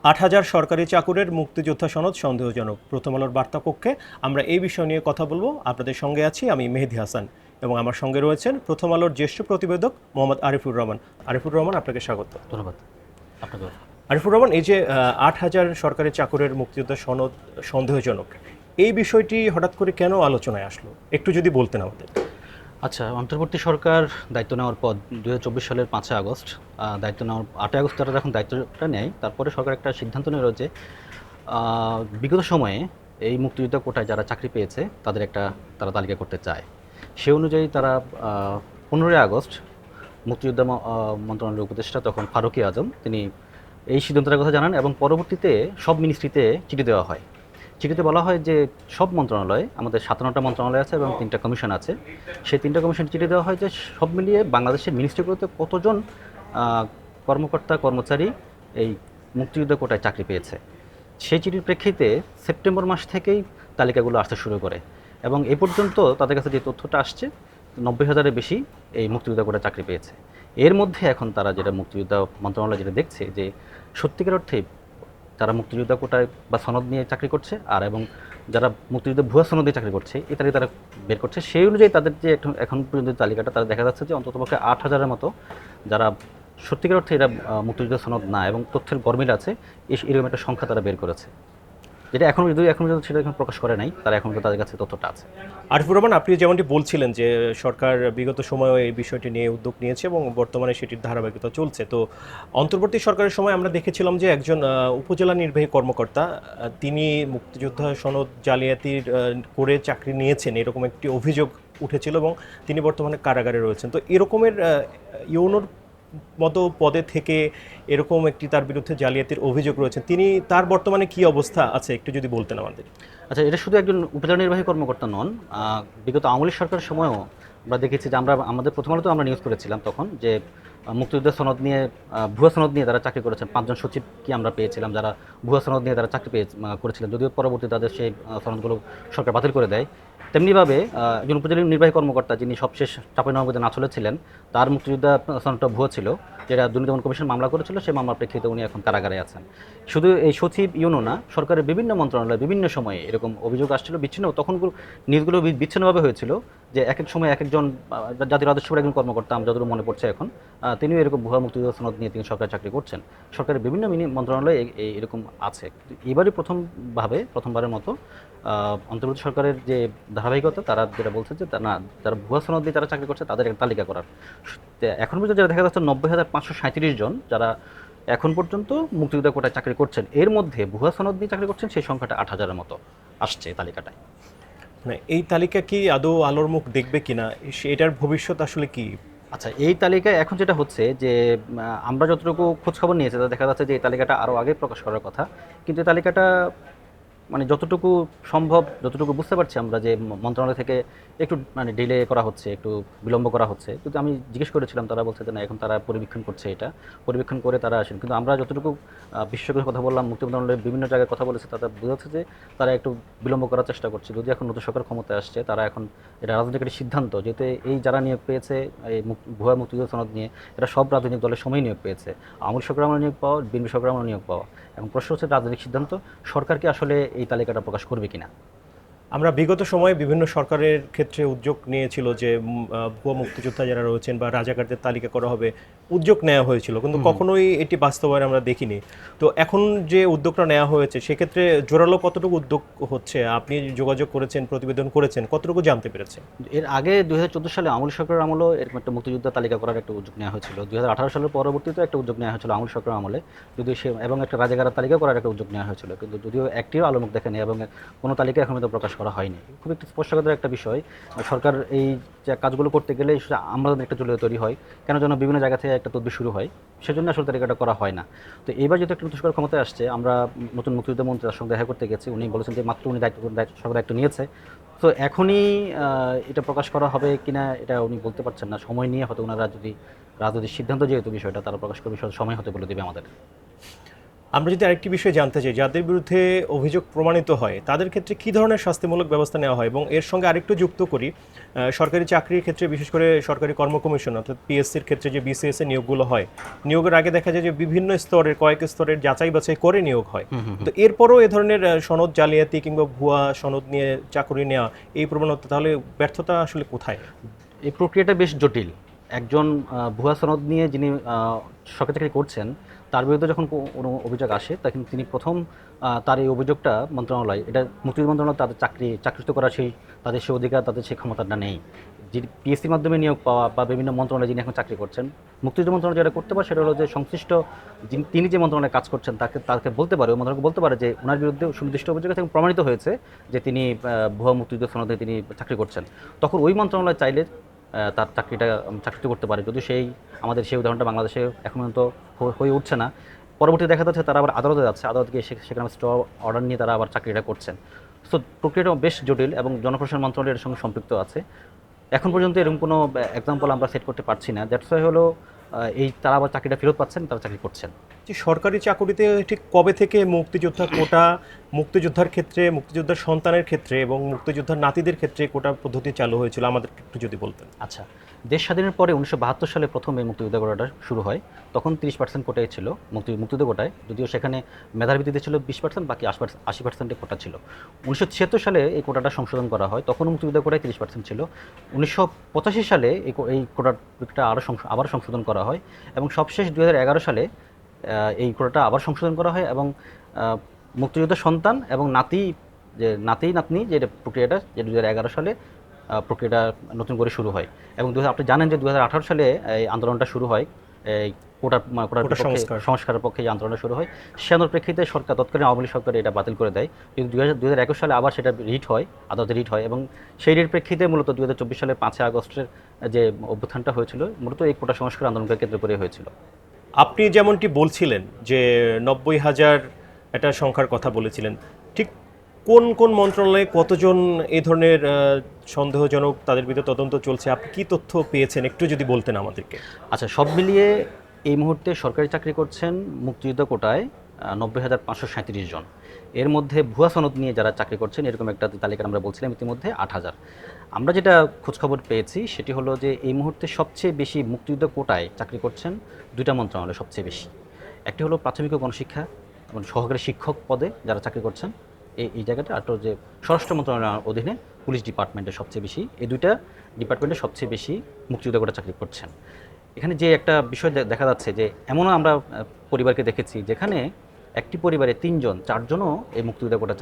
৮,০০০ সরকারি চাকুরের মুক্তিযোদ্ধা সনদ সন্দেহজনক। প্রথম আলোর বার্তা কক্ষে আমরা এই বিষয় নিয়ে কথা বলবো। আপনাদের সঙ্গে আছি আমি মেহেদী হাসান এবং আমার সঙ্গে রয়েছেন প্রথম আলোর জ্যেষ্ঠ প্রতিবেদক মোহাম্মদ আরিফুর রহমান। আরিফুর রহমান, আপনাকে স্বাগত। ধন্যবাদ আপনাকে। আরিফুর রহমান, এই যে ৮,০০০ সরকারি চাকুরের মুক্তিযোদ্ধা সনদ সন্দেহজনক, এই বিষয়টি হঠাৎ করে কেন আলোচনায় আসলো একটু যদি বলতেন আমাদের। আচ্ছা, অন্তর্বর্তী সরকার দায়িত্ব নেওয়ার পর ২০২৪ সালের ৫ই আগস্ট দায়িত্ব নেওয়ার ৮ই আগস্ট তারা যখন দায়িত্বটা নেয়, তারপরে সরকার একটা সিদ্ধান্ত নিল যে বিগত সময়ে এই মুক্তিযোদ্ধা কোটায় যারা চাকরি পেয়েছে তাদের তারা তালিকা করতে চায়। সে অনুযায়ী তারা ১৫ই আগস্ট মুক্তিযোদ্ধা মন্ত্রণালয়ের উপদেষ্টা তখন ফারুকী আজম তিনি এই সিদ্ধান্তটার কথা জানান এবং পরবর্তীতে সব মিনিস্ট্রিতে চিঠি দেওয়া হয়। চিঠিতে বলা হয় যে সব মন্ত্রণালয়, আমাদের ৫৭টা মন্ত্রণালয় আছে এবং ৩টা কমিশন আছে, সেই ৩টা কমিশন চিঠি দেওয়া হয় যে সব মিলিয়ে বাংলাদেশের মিনিস্ট্রিগুলোতে কতজন কর্মকর্তা কর্মচারী এই মুক্তিযুদ্ধ কোটায় চাকরি পেয়েছে। সেই চিঠির প্রেক্ষিতে সেপ্টেম্বর মাস থেকেই তালিকাগুলো আসতে শুরু করে এবং এ পর্যন্ত তাদের কাছে যে তথ্যটা আসছে ৯০,০০০-এর বেশি এই মুক্তিযোদ্ধা কোটায় চাকরি পেয়েছে। এর মধ্যে এখন তারা যেটা মুক্তিযোদ্ধা মন্ত্রণালয় যেটা দেখছে যে সত্যিকার অর্থে যারা মুক্তিযোদ্ধা কোটায় বা সনদ নিয়ে চাকরি করছে আর এবং যারা মুক্তিযুদ্ধ ভুয়া সনদ দিয়ে চাকরি করছে এই তালিকা তারা বের করছে। সেই অনুযায়ী তাদের যে এখন পর্যন্ত তালিকাটা তারা দেখা যাচ্ছে যে অন্ততপক্ষে ৮,০০০-এর মতো যারা সত্যিকার অর্থে এরা মুক্তিযুদ্ধ সনদ না এবং তথ্যের গরমিল আছে, এরকম একটা সংখ্যা তারা বের করেছে, যেটা এখন পর্যন্ত সেটা এখন প্রকাশ করে নাই, তারা এখন তাদের কাছে তথ্যটা আছে। আরিফুর রহমান, আপনি যেমনটি বলছিলেন যে সরকার বিগত সময়েও এই বিষয়টি নিয়ে উদ্যোগ নিয়েছে এবং বর্তমানে সেটির ধারাবাহিকতা চলছে। তো অন্তর্বর্তী সরকারের সময় আমরা দেখেছিলাম যে একজন উপজেলা নির্বাহী কর্মকর্তা তিনি মুক্তিযোদ্ধা সনদ জালিয়াতির করে চাকরি নিয়েছেন এরকম একটি অভিযোগ উঠেছিল এবং তিনি বর্তমানে কারাগারে রয়েছেন। তো এরকমের ইউনোর মতো পদে থেকে এরকম একটি তার বিরুদ্ধে জালিয়াতির অভিযোগ রয়েছে, তার বর্তমানে কি অবস্থা আছে একটু যদি বলতেন আমাদের। আচ্ছা, এটা শুধু একজন উপজেলা নির্বাহী কর্মকর্তা নন, বিগত আওয়ামী লীগ সরকারের সময়ও আমরা দেখেছি যে আমাদের প্রথম আলোতে আমরা নিউজ করেছিলাম তখন যে মুক্তিযুদ্ধের সনদ নিয়ে ভুয়া সনদ নিয়ে তারা চাকরি করেছেন ৫ জন সচিব কি আমরা পেয়েছিলাম যারা ভুয়া সনদ নিয়ে তারা চাকরি করেছিলেন, যদিও পরবর্তী তাদের সেই সনদগুলো সরকার বাতিল করে দেয়। তেমনিভাবে একজন উপজেলা নির্বাহী কর্মকর্তা যিনি সবশেষ চাঁপাইনবাবগঞ্জে নাচলে ছিলেন, তার মুক্তিযোদ্ধা সনদটা ভুয়া ছিল, যেটা দুর্নীতি দমন কমিশন মামলা করেছিল, সেই মামলার প্রেক্ষিতে উনি এখন কারাগারে আছেন। শুধু এই সচিব ইউনো না, সরকারের বিভিন্ন মন্ত্রণালয় বিভিন্ন সময়ে এরকম অভিযোগ আসছিল বিচ্ছিন্ন, তখন নিউজগুলো বিচ্ছিন্নভাবে হয়েছিল যে এক এক সময় এক একজন জাতীয় রাজস্ব একজন কর্মকর্তা, আমরা যতটুকু মনে পড়ছে এখন, তিনিও এরকম ভুয়া মুক্তিযোদ্ধা সনদ নিয়ে তিনি সরকারি চাকরি করছেন। সরকারের বিভিন্ন মন্ত্রণালয়ে এরকম আছে। এবারই প্রথমবারের মতো অন্তর্বর্তী সরকারের যে ধারাবাহিকতা, তারা যেটা বলছে যে না, যারা ভুয়া সনদ দিয়ে যারা চাকরি করছে তাদের একটা তালিকা করার। এখন পর্যন্ত যারা দেখা যাচ্ছে ৯০,৫৩৭ জন যারা এখন পর্যন্ত মুক্তিযোদ্ধা কোটায় চাকরি করছেন, এর মধ্যে ভুয়া সনদ দিয়ে চাকরি করছেন সেই সংখ্যাটা ৮,০০০-এর মতো আসছে তালিকাটায়। মানে এই তালিকা কি আদৌ আলোর মুখ দেখবে কিনা, এটার ভবিষ্যৎ আসলে কি? আচ্ছা, এই তালিকায় এখন যেটা হচ্ছে যে আমরা যতটুকু খোঁজখবর নিয়েছি তাতে দেখা যাচ্ছে যে এই তালিকাটা আরও আগে প্রকাশ করার কথা, কিন্তু এই তালিকাটা মানে যতটুকু সম্ভব, যতটুকু বুঝতে পারছি আমরা, যে মন্ত্রণালয় থেকে একটু মানে ডিলে করা হচ্ছে, একটু বিলম্ব করা হচ্ছে। কিন্তু আমি জিজ্ঞেস করেছিলাম, তারা বলছে যে না, এখন তারা পরিবীক্ষণ করছে, এটা পরিবীক্ষণ করে তারা আসেন। কিন্তু আমরা যতটুকু বিশেষজ্ঞের কথা বললাম, মুক্তি মন্ত্রণালয়ের বিভিন্ন জায়গায় কথা বলেছে, তারা বোঝাচ্ছে যে তারা একটু বিলম্ব করার চেষ্টা করছে। যদি এখন নতুন সরকার ক্ষমতায় আসছে, তারা এখন এটা রাজনৈতিক একটি সিদ্ধান্ত, যেহেতু এই যারা নিয়োগ পেয়েছে এই ভুয়া মুক্তিযুদ্ধ সনদ নিয়ে, এটা সব রাজনৈতিক দলের সময় নিয়োগ পেয়েছে, আওয়ামী লীগ সরকার আমরা নিয়োগ পাওয়া, বিএনপি সরকার আমরা নিয়োগ পাওয়া। এবং প্রশ্ন হচ্ছে রাজনৈতিক সিদ্ধান্ত, সরকারকে আসলে এই তালিকাটা প্রকাশ করবে কিনা। আমরা বিগত সময়ে বিভিন্ন সরকারের ক্ষেত্রে উদ্যোগ নিয়েছিল যে ভুয়া মুক্তিযোদ্ধা যারা রয়েছেন বা রাজাকারদের তালিকা করা হবে, উদ্যোগ নেওয়া হয়েছিল, কিন্তু কখনোই এটি বাস্তবায়ন আমরা দেখিনি। তো এখন যে উদ্যোগটা নেওয়া হয়েছে সেক্ষেত্রে জোরালো কতটুকু উদ্যোগ হচ্ছে, আপনি যোগাযোগ করেছেন, প্রতিবেদন করেছেন, কতটুকু জানতে পেরেছেন? এর আগে ২০১৪ সালে আওয়ামী লীগ সরকারের আমলেও এরকম একটা মুক্তিযোদ্ধা তালিকা করার একটা উদ্যোগ নেওয়া হয়েছিল। ২০১৮ সালের পরবর্তীতে একটা উদ্যোগ নেওয়া হয়েছিল আওয়ামী লীগ সরকারের আমলে, যদিও এবং একটা রাজাকারের তালিকা করার একটা উদ্যোগ নেওয়া হয়েছিল, কিন্তু যদিও একটিও আলোমুখ দেখেনি এবং কোনো তালিকা এখন পর্যন্ত প্রকাশ করা হয়নি। খুব একটি স্পষ্টতার একটা বিষয়, সরকার এই যে কাজগুলো করতে গেলে আমাদের একটা জটিলতা তৈরি হয়, কেন যেন বিভিন্ন জায়গা থেকে একটা তদবির শুরু হয়, সেজন্য আসলে তালিকাটা করা হয় না। তো এবার যেহেতু একটা নতুন সরকার ক্ষমতায় আসছে, আমরা নতুন মুক্তিযুদ্ধ মন্ত্রী তার সঙ্গে দেখা করতে গেছি, উনি বলেছেন যে মাত্র উনি সরকার দায়িত্ব নিয়েছে, তো এখনই এটা প্রকাশ করা হবে কিনা এটা উনি বলতে পারছেন না। সময় নিয়ে হয়তো ওনারা যদি রাজনৈতিক সিদ্ধান্ত, যেহেতু বিষয়টা তারা প্রকাশ করবে, সময় হতে বলে দেবে আমাদের। আমরা যদি আরেকটি বিষয় জানতে চাই, যাদের বিরুদ্ধে অভিযোগ প্রমাণিত হয় তাদের ক্ষেত্রে কী ধরনের শাস্তিমূলক ব্যবস্থা নেওয়া হয়, এবং এর সঙ্গে আরেকটু যুক্ত করি, সরকারি চাকরির ক্ষেত্রে বিশেষ করে সরকারি কর্ম কমিশন অর্থাৎ পিএসসির ক্ষেত্রে যে বিসিএস এর নিয়োগগুলো হয়, নিয়োগের আগে দেখা যায় যে বিভিন্ন স্তরের কয়েক স্তরের যাচাই বাছাই করে নিয়োগ হয়। তো এরপরও এ ধরনের সনদ জালিয়াতি কিংবা ভুয়া সনদ নিয়ে চাকরি নেওয়া, এই প্রবণতা, তাহলে ব্যর্থতা আসলে কোথায়? এই প্রক্রিয়াটা বেশ জটিল। একজন ভুয়া সনদ নিয়ে যিনি সরকারি চাকরি করছেন, তার বিরুদ্ধে যখন কোনো অভিযোগ আসে, তখন তিনি প্রথম তার এই অভিযোগটা মন্ত্রণালয়, এটা মুক্তিযুদ্ধ মন্ত্রণালয় তাদের চাকরিচ্যুত করার তাদের সেই অধিকার, তাদের সেই ক্ষমতাটা নেই। যে পিএসসির মাধ্যমে নিয়োগ পাওয়া বা বিভিন্ন মন্ত্রণালয়ে যিনি এখন চাকরি করছেন, মুক্তিযুদ্ধ মন্ত্রণালয় যেটা করতে পারে সেটা হলো যে সংশ্লিষ্ট তিনি যে মন্ত্রণালয়ে কাজ করছেন তাকে বলতে পারে, ওই মন্ত্রণালয়কে বলতে পারে যে ওনার বিরুদ্ধে সুনির্দিষ্ট অভিযোগ আছে এবং প্রমাণিত হয়েছে যে তিনি ভুয়া মুক্তিযুদ্ধ সনদে তিনি চাকরি করছেন। তখন ওই মন্ত্রণালয় চাইলে তার চাকরিচ্যুত করতে পারে। যদিও আমাদের সেই উদাহরণটা বাংলাদেশে এখন পর্যন্ত হয়ে উঠছে না। পরবর্তীতে দেখা যাচ্ছে তারা আবার আদালতে যাচ্ছে, আদালতে গিয়ে সেখানে স্টে অর্ডার নিয়ে তারা আবার চাকরিটা করছেন। সো প্রক্রিয়াটা বেশ জটিল এবং জনপ্রশাসন মন্ত্রণালয় এর সঙ্গে সম্পৃক্ত আছে। এখন পর্যন্ত এরকম কোনো এক্সাম্পল আমরা সেট করতে পারছি না। দ্যাটস ওয়াই হলো তারা আবার চাকরিটা ফেরত পাচ্ছেন, তারা চাকরি করছেন। যে সরকারি চাকরিতে ঠিক কবে থেকে মুক্তিযোদ্ধা কোটা, মুক্তিযোদ্ধার ক্ষেত্রে, মুক্তিযোদ্ধার সন্তানের ক্ষেত্রে এবং মুক্তিযোদ্ধার নাতিদের ক্ষেত্রে কোটা পদ্ধতি চালু হয়েছিল, আমাদের একটু যদি বলতেন। আচ্ছা, দেশ স্বাধীনের পরে 1972 সালে প্রথম এই মুক্তিযুদ্ধ কোটাটা শুরু হয়। তখন 30% কোটাই ছিল মুক্তিযুদ্ধ কোটায়, যদিও সেখানে মেধার ভিত্তিতে ছিল 20%, বাকি 80% কোটা ছিল। 1976 সালে এই কোটাটা সংশোধন করা হয়, তখন মুক্তিযুদ্ধ কোটায় 30% ছিল। 1985 সালে এই কোটাটা আবার সংশোধন করা হয় এবং সবশেষ 2011 সালে এই কোটাটা আবার সংশোধন করা হয় এবং মুক্তিযোদ্ধার সন্তান এবং নাতনি যে প্রক্রিয়াটা, যে 2011 সালে প্রক্রিয়াটা নতুন করে শুরু হয়। এবং আপনি জানেন যে 2018 সালে এই আন্দোলনটা শুরু হয়, এই কোটার সংস্কারের পক্ষে এই আন্দোলনটা শুরু হয়। সে আন্দোলনের প্রেক্ষিতে তৎকালীন আওয়ামী লীগ সরকার এটা বাতিল করে দেয়। কিন্তু 2021 সালে আবার সেটা আদালতে রিট হয় এবং সেই রিট প্রেক্ষিতে মূলত 2024 সালের 5 আগস্টের যে অভ্যুত্থানটা হয়েছিল, মূলত এই কোটা সংস্কার আন্দোলনকে কেন্দ্র করে হয়েছিল। আপনি যেমনটি বলছিলেন যে 90,000 একটা সংখ্যার কথা বলেছিলেন, ঠিক কোন কোন মন্ত্রণালয়ে কতজন এই ধরনের সন্দেহজনক, তাদের বিরুদ্ধে তদন্ত চলছে, আপনি কি তথ্য পেয়েছেন একটু যদি বলতেন আমাদেরকে। আচ্ছা, সব মিলিয়ে এই মুহূর্তে সরকারি চাকরি করছেন মুক্তিযুদ্ধ কোটায় 90,537 জন। এর মধ্যে ভুয়া সনদ নিয়ে যারা চাকরি করছেন এরকম একটা তালিকা আমরা বলছিলাম ইতিমধ্যে 8,000। আমরা যেটা খোঁজখবর পেয়েছি সেটি হলো যে এই মুহূর্তে সবচেয়ে বেশি মুক্তিযুদ্ধ কোটায় চাকরি করছেন দুইটা মন্ত্রণালয় সবচেয়ে বেশি। একটি হলো প্রাথমিক ও গণশিক্ষা এবং সহকারী শিক্ষক পদে যারা চাকরি করছেন এই জায়গাটা, আর যে স্বরাষ্ট্র মন্ত্রণালয়ের অধীনে পুলিশ ডিপার্টমেন্টে সবচেয়ে বেশি, এই দুইটা ডিপার্টমেন্টে সবচেয়ে বেশি মুক্তিযুদ্ধ কোটা চাকরি করছেন। এখানে যে একটা বিষয় দেখা যাচ্ছে যে এমনও আমরা পরিবারকে দেখেছি যেখানে একটি পরিবারে 4জনও এই মুক্তিযুদ্ধ কোটা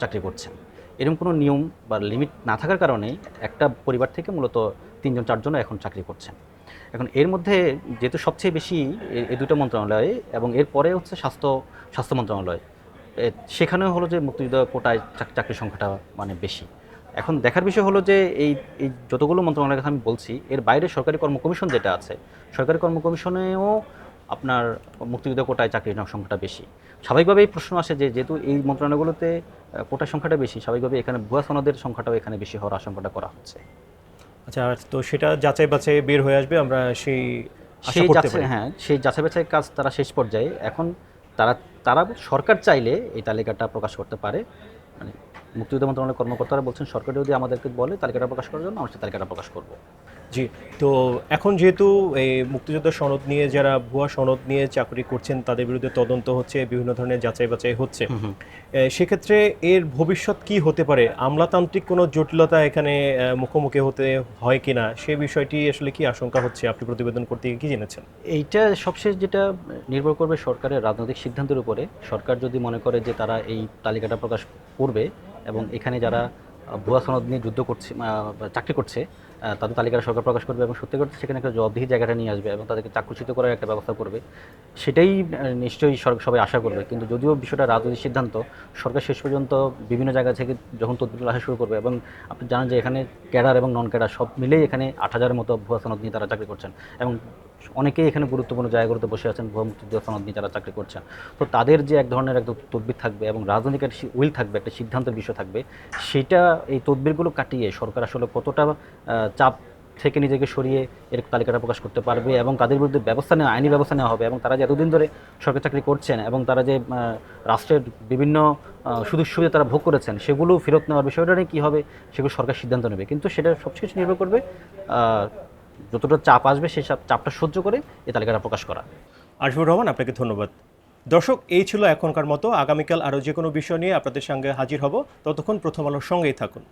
চাকরি করছেন। এরকম কোনো নিয়ম বা লিমিট না থাকার কারণে একটা পরিবার থেকে মূলত 3-4জনও এখন চাকরি করছেন। এখন এর মধ্যে যেহেতু সবচেয়ে বেশি এই দুটো মন্ত্রণালয়ে এবং এরপরে হচ্ছে স্বাস্থ্য মন্ত্রণালয়, সেখানেও হলো যে মুক্তিযুদ্ধ কোটায় চাকরির সংখ্যাটা মানে বেশি। এখন দেখার বিষয় হলো যে এই যতগুলো মন্ত্রণালয়ের কথা আমি বলছি, এর বাইরে সরকারি কর্ম কমিশন যেটা আছে, সরকারি কর্ম কমিশনেও আপনার মুক্তিযুদ্ধ কোটায় চাকরির সংখ্যাটা বেশি। স্বাভাবিকভাবেই প্রশ্ন আসে যে যেহেতু এই মন্ত্রণালয়গুলোতে কোটার সংখ্যাটা বেশি, স্বাভাবিকভাবে এখানে ভুয়া সনদের সংখ্যাটাও এখানে বেশি হওয়ার আশঙ্কাটা করা হচ্ছে। আচ্ছা, তো সেটা যাচাই বাছাই বের হয়ে আসবে, আমরা সেই যাচাই বাছাই কাজ তারা শেষ পর্যায়ে। এখন তারা সরকার চাইলে এই তালিকাটা প্রকাশ করতে পারে। মানে মুক্তিযুদ্ধ মন্ত্রণালয়ের কর্মকর্তারা বলছেন সরকার যদি আমাদেরকে বলে তালিকাটা প্রকাশ করার জন্য, আমরা সেই তালিকাটা প্রকাশ করব। জি, তো এখন যেহেতু এই মুক্তিযোদ্ধা সনদ নিয়ে, যারা ভুয়া সনদ নিয়ে চাকরি করছেন তাদের বিরুদ্ধে তদন্ত হচ্ছে, বিভিন্ন ধরনের যাচাই বাছাই হচ্ছে, সেক্ষেত্রে এর ভবিষ্যৎ কি হতে পারে? আমলাতান্ত্রিক কোনো জটিলতা এখানে মুখোমুখি হতে হয় কিনা, সে বিষয়টি আসলে কি আশঙ্কা হচ্ছে? আপনি প্রতিবেদন করতে গিয়ে কি জেনেছেন? এইটা সবশেষ যেটা নির্ভর করবে সরকারের রাজনৈতিক সিদ্ধান্তের উপরে। সরকার যদি মনে করে যে তারা এই তালিকাটা প্রকাশ করবে এবং এখানে যারা ভুয়া সনদ নিয়ে চাকরি করছে তাদের তালিকাটা সরকার প্রকাশ করবে এবং সত্যি করতে সেখানে একটা জবাবদিহি জায়গাটা নিয়ে আসবে এবং তাদেরকে চাকরিচ্যুত করার একটা ব্যবস্থা করবে, সেটাই নিশ্চয়ই সবাই আশা করবে। কিন্তু যদিও বিষয়টা রাজনৈতিক সিদ্ধান্ত, সরকার শেষ পর্যন্ত বিভিন্ন জায়গা থেকে যখন তদবির আসা শুরু করবে, এবং আপনি জানেন যে এখানে ক্যাডার এবং নন ক্যাডার সব মিলেই এখানে 8,000-এর মতো ভুয়া সনদ নিয়ে তারা চাকরি করছেন এবং অনেকেই এখানে গুরুত্বপূর্ণ জায়গাগুলোতে বসে আছেন ভুয়া মুক্তিযোদ্ধা সনদ নিয়ে যারা চাকরি করছেন। তো তাদের যে এক ধরনের একটা তদবির থাকবে এবং রাজনৈতিক একটা উইল থাকবে, একটা সিদ্ধান্তের বিষয় থাকবে, সেটা এই তদবিরগুলো কাটিয়ে সরকার আসলে কতটা চাপ থেকে নিজেকে সরিয়ে এর তালিকাটা প্রকাশ করতে পারবে এবং তাদের বিরুদ্ধে আইনি ব্যবস্থা নেওয়া হবে এবং তারা যে এতদিন ধরে সরকারি চাকরি করছেন এবং তারা যে রাষ্ট্রের বিভিন্ন সুযোগ সুবিধা তারা ভোগ করেছেন সেগুলো ফেরত নেওয়ার বিষয়টা নিয়ে কী হবে সেগুলো সরকার সিদ্ধান্ত নেবে, কিন্তু সেটা সব কিছু নির্ভর করবে যতটা চাপ আসবে সেই চাপটা সহ্য করে এই তালিকাটা প্রকাশ করা। আশিফুর রহমান, আপনাকে ধন্যবাদ। দর্শক, এই ছিল এখনকার মতো। আগামীকাল আরও যে কোনো বিষয় নিয়ে আপনাদের সঙ্গে হাজির হব। ততক্ষণ প্রথম আলোর সঙ্গেই থাকুন।